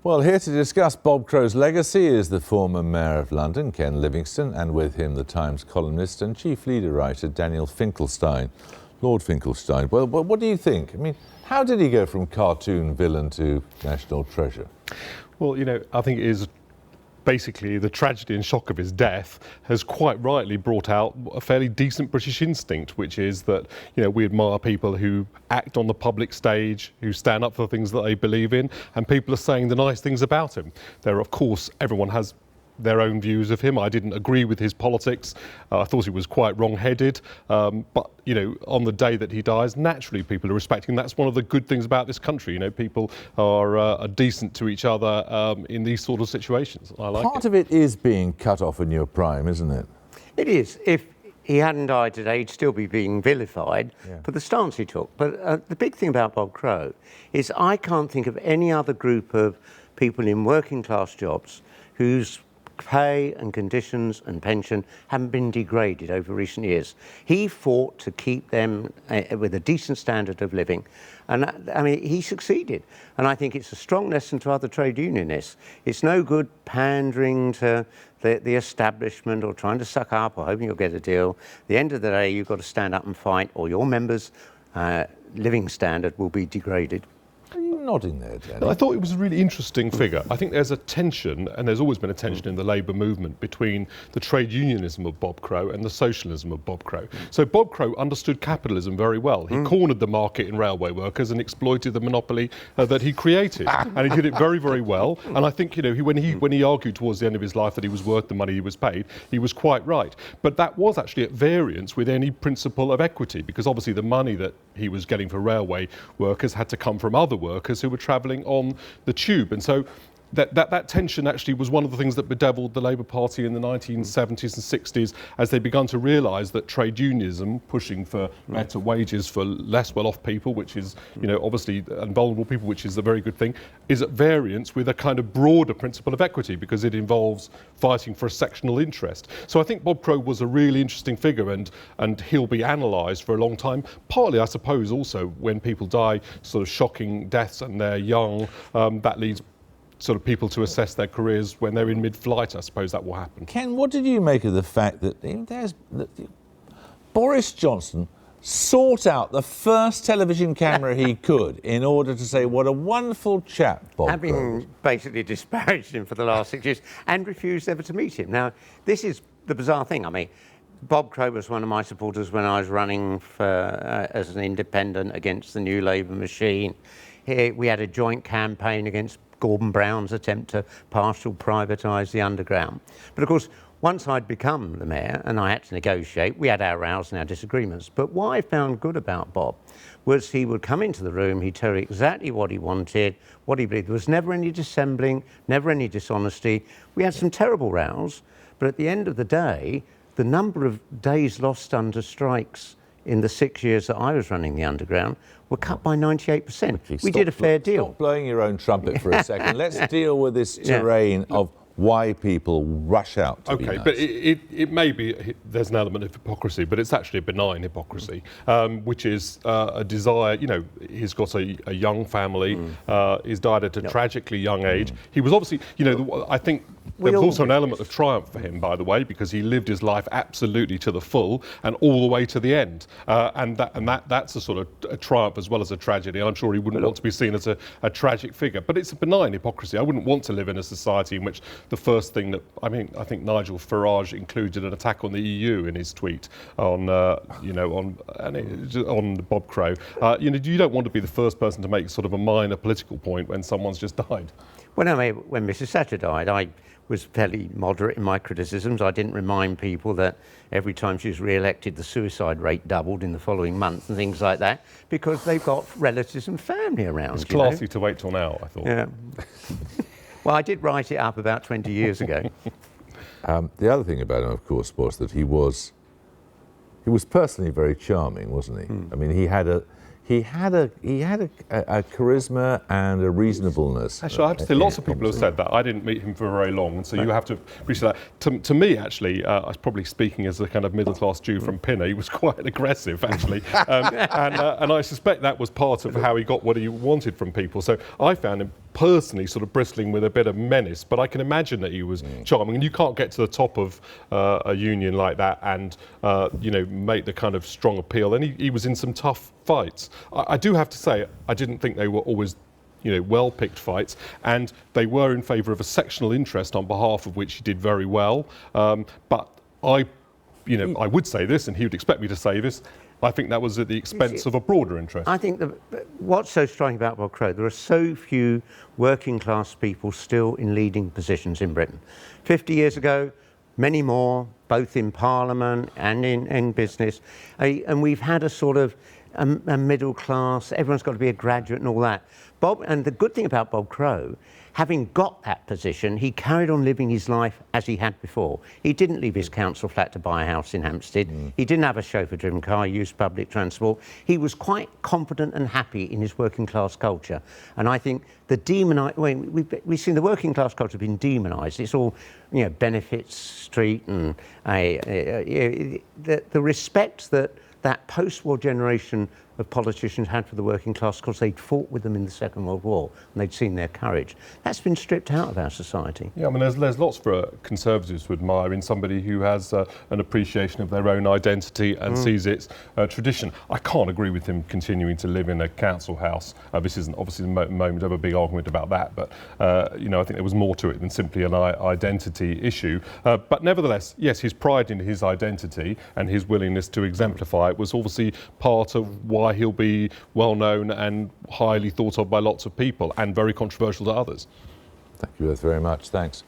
Well, here to discuss Bob Crow's legacy is the former Mayor of London, Ken Livingstone, and with him the Times columnist and chief leader writer Daniel Finkelstein. Lord Finkelstein, well, what do you think? I mean, how did he go from cartoon villain to national treasure? Well, you know, I think it is basically the tragedy and shock of his death has quite rightly brought out a fairly decent British instinct, which is that, you know, we admire people who act on the public stage, who stand up for the things that they believe in, and people are saying the nice things about him. There, of course, everyone has their own views of him. I didn't agree with his politics. I thought he was quite wrong-headed. But, you know, on the day that he dies, naturally people are respecting him. That's one of the good things about this country. You know, people are decent to each other in these sort of situations. I like it. Part of it is being cut off in your prime, isn't it? It is. If he hadn't died today, he'd still be being vilified for the stance he took. But the big thing about Bob Crow is I can't think of any other group of people in working class jobs whose pay and conditions and pension haven't been degraded over recent years. He fought to keep them with a decent standard of living, and I mean, he succeeded. And I think it's a strong lesson to other trade unionists. It's no good pandering to the establishment or trying to suck up or hoping you'll get a deal. At the end of the day, you've got to stand up and fight, or your members' living standard will be degraded. Are you nodding there, Danny? I thought it was a really interesting figure. I think there's a tension, and there's always been a tension in the Labour movement between the trade unionism of Bob Crow and the socialism of Bob Crow. So Bob Crow understood capitalism very well. He cornered the market in railway workers and exploited the monopoly that he created, and he did it very, very well. And I think, you know, when he argued towards the end of his life that he was worth the money he was paid, he was quite right. But that was actually at variance with any principle of equity, because obviously the money that he was getting for railway workers had to come from other workers who were travelling on the tube. And so that tension actually was one of the things that bedeviled the Labour Party in the 1970s and 60s as they began to realise that trade unionism, pushing for better wages for less well-off people, which is, you know, obviously, and vulnerable people, which is a very good thing, is at variance with a kind of broader principle of equity, because it involves fighting for a sectional interest. So I think Bob Crow was a really interesting figure, and he'll be analysed for a long time. Partly, I suppose, also when people die sort of shocking deaths and they're young, that leads sort of people to assess their careers when they're in mid-flight. I suppose that will happen. Ken, what did you make of the fact that Boris Johnson sought out the first television camera he could in order to say what a wonderful chap Bob Crow was? Having basically disparaged him for the last 6 years and refused ever to meet him. Now, this is the bizarre thing. I mean, Bob Crow was one of my supporters when I was running for, as an independent against the new Labour machine. Here, we had a joint campaign against Gordon Brown's attempt to partial privatise the underground. But of course, once I'd become the mayor and I had to negotiate, we had our rows and our disagreements. But what I found good about Bob was he would come into the room, he'd tell you exactly what he wanted, what he believed. There was never any dissembling, never any dishonesty. We had some terrible rows, but at the end of the day, the number of days lost under strikes in the 6 years that I was running the underground were cut by 98%. We did a fair deal. Stop blowing your own trumpet for a second. Let's deal with this terrain of why people rush out to be nice. But it may be, there's an element of hypocrisy, but it's actually a benign hypocrisy, which is a desire. You know, he's got a young family, he's died at a tragically young age. He was obviously, you know, I think there was also an element of triumph for him, by the way, because he lived his life absolutely to the full and all the way to the end. And that's a sort of a triumph as well as a tragedy. And I'm sure he wouldn't want to be seen as a tragic figure. But it's a benign hypocrisy. I wouldn't want to live in a society in which the first thing that, I mean, I think Nigel Farage included an attack on the EU in his tweet on, on Bob Crow. You know, you don't want to be the first person to make sort of a minor political point when someone's just died. Well, no, when Mrs. Thatcher died, I was fairly moderate in my criticisms. I didn't remind people that every time she was re-elected, the suicide rate doubled in the following month and things like that, because they've got relatives and family around. It's classy to wait till now, I thought. Yeah. Well, I did write it up about 20 years ago. The other thing about him, of course, was that he was personally very charming, wasn't he? I mean, he had a charisma and a reasonableness. Actually, I have to say, lots of people have said that. I didn't meet him for very long, and so you have to appreciate that. To me, actually, I was probably speaking as a kind of middle-class Jew from Pinner. He was quite aggressive, actually, and I suspect that was part of how he got what he wanted from people. So I found him personally sort of bristling with a bit of menace, but I can imagine that he was charming. And you can't get to the top of a union like that and, make the kind of strong appeal. And he was in some tough fights. I do have to say, I didn't think they were always well-picked fights, and they were in favour of a sectional interest on behalf of which he did very well. But I would say this, and he would expect me to say this, I think that was at the expense of a broader interest. I think what's so striking about Bob Crow, there are so few working class people still in leading positions in Britain. 50 years ago, many more, both in Parliament and in business. And we've had a sort of a middle class, everyone's got to be a graduate and all that. And the good thing about Bob Crow, having got that position, he carried on living his life as he had before. He didn't leave his council flat to buy a house in Hampstead. He didn't have a chauffeur-driven car, he used public transport. He was quite confident and happy in his working class culture. And I think we've seen the working class culture been demonised. It's all, Benefits Street and the respect that post-war generation of politicians had for the working class because they'd fought with them in the Second World War and they'd seen their courage. That's been stripped out of our society. Yeah, I mean, there's lots for Conservatives to admire in somebody who has an appreciation of their own identity and sees its tradition. I can't agree with him continuing to live in a council house. This isn't obviously the moment of a big argument about that, but, I think there was more to it than simply an identity issue. But nevertheless, yes, his pride in his identity and his willingness to exemplify it was obviously part of why he'll be well known and highly thought of by lots of people and very controversial to others. Thank you both very much. Thanks.